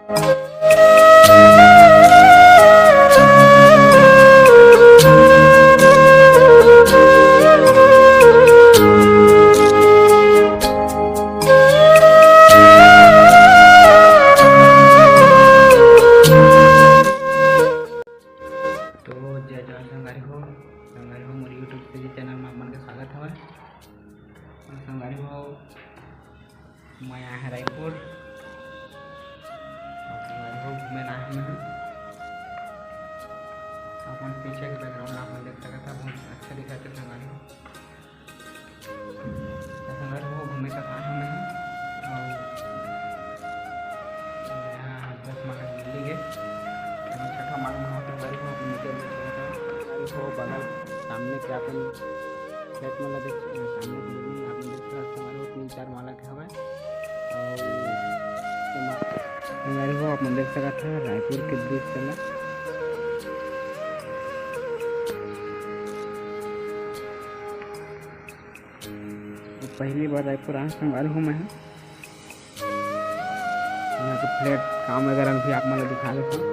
जय जवान संगारी हो मोर यूट्यूब पे चैनल में आपन के स्वागत है। संगारी हो मैं आया है रायपुर और संगारी हो घूमे ना है। अपन पीछे के बैकग्राउंड आप देख सकते था, बहुत अच्छा दिखा थे संगारी हो। संगारी हो घूमे का कहा है और यहाँ 10 माला दिल्ली गए, छठा माला में संगारी हो नीचे हो बगल सामने के अपन फ्लैट माला देख सामने की बिल्डिंग आप देख सकते हैं। 3-4 माला के हवा और हमारे हो आप देख सकते हैं रायपुर के ब्रिज चला। पहली बार रायपुर आए संगारी हूँ मैं यहाँ के फ्लैट काम वगैरह भी आप मतलब दिखा देता हूँ।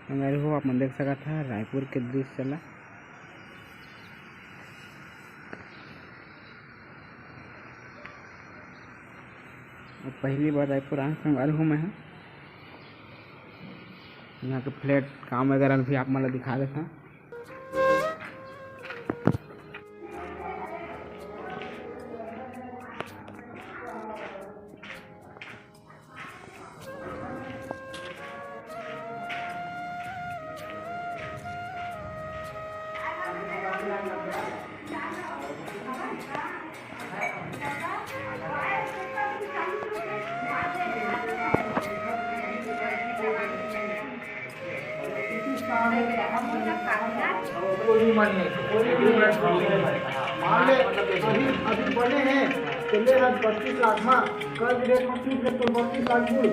संगारी हो आप देख सकता था रायपुर के दृश्य चला। पहली बार रायपुर आए संगारी हूँ मैं यहाँ के फ्लैट काम वगैरह भी आप मतलब दिखा देता हूँ। अभी बने हैं चले 32 लाख में कल रेट में 32 लाख बोल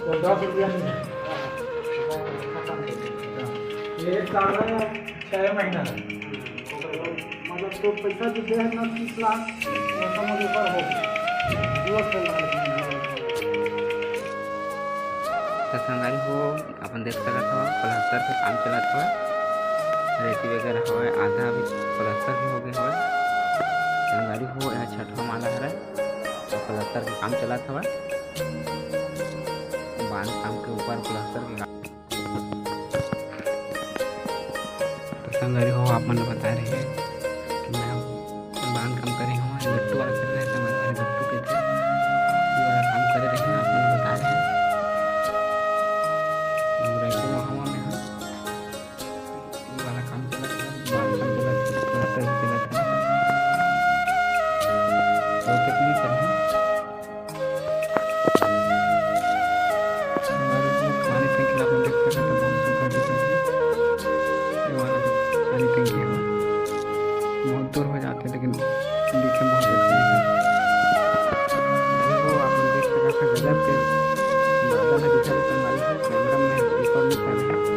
तो 10 रुपया ये साल 6 महीना मतलब तो पैसा जो दे है 30 लाख समझ ऊपर हो संगारी हो अपन देख सकते हो प्लास्टर के काम चला था, रेती वगैरह हो आधा भी प्लास्टर भी हो गया हो। संगारी हो यह छठवा माला है और प्लास्टर के काम चला था, बांध काम के ऊपर प्लास्टर के काम। तो संगारी हो आप मन बता रहे हैं कि मैं बांध काम करे हूँ गट्टू वाला कर रहे थे, हमारे गट्टू के थे ये वाला काम कर रहे हैं आप मन बता रहे हैं। बहुत दूर हो जाते लेकिन दिखे बहुत अच्छा वो आप देख सकते हैं गजब के बादल है दिखा रहे संगारी है कैमरा में रिकॉर्ड नहीं कर रहे हैं।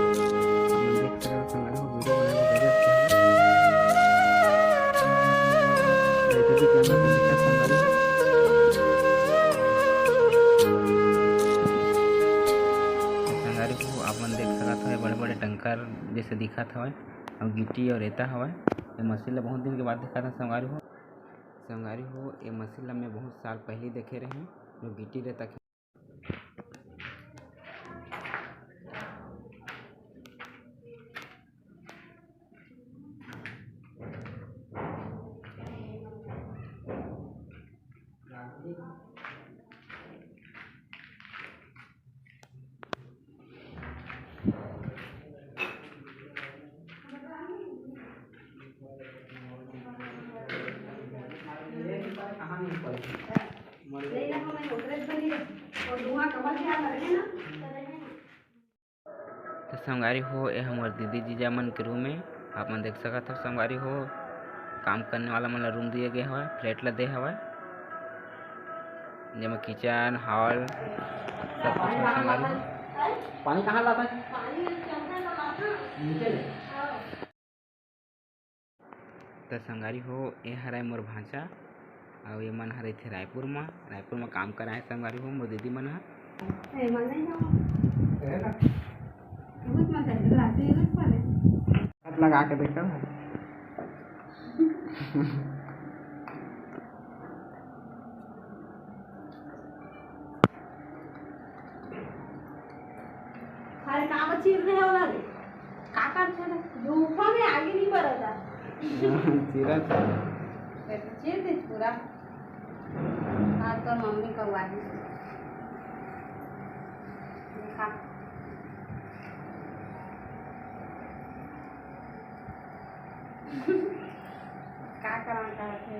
संगवारी हो अपन देख सकत हवे बड़े बड़े टंकर जैसे दिखत हवे और गिट्टी और रेता हवे। ये मशीन ला बहुत दिन के बाद देखत हन संगवारी हो ये मशीन ला मैं बहुत साल पहले देखे रहे जो गिट्टी रेता के तो संगवारी हो ये हमार दीदी जीजा मन के रूम है। आप मन देख सकत हो संगवारी हो काम करने वाला मन ला रूम दिए गए हवे फ्लैट ला दे हवे जेमा किचन हॉल सब कुछ है। संगवारी हो पानी कहाँ लाता है तो संगवारी हो ये हराय मोर भांचा और ये मन हरे थे रायपुर में काम करा है। संगवारी हो मोर दीदी मन हाथ लगा के देखा अरे काम चीर रहे हो रे काका छे धूपा में आगे नहीं बढ़ता चीरा चीर दे पूरा हां तो मम्मी का वाली देखा क्या कराता है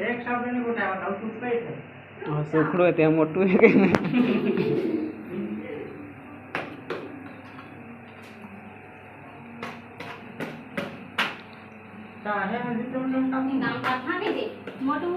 एक शब्द नहीं बोला बताओ कुछ पे और सुखड़ो है ते मोटू है के चाहे हल्दी तो अपनी नाम का था नहीं दे मोटू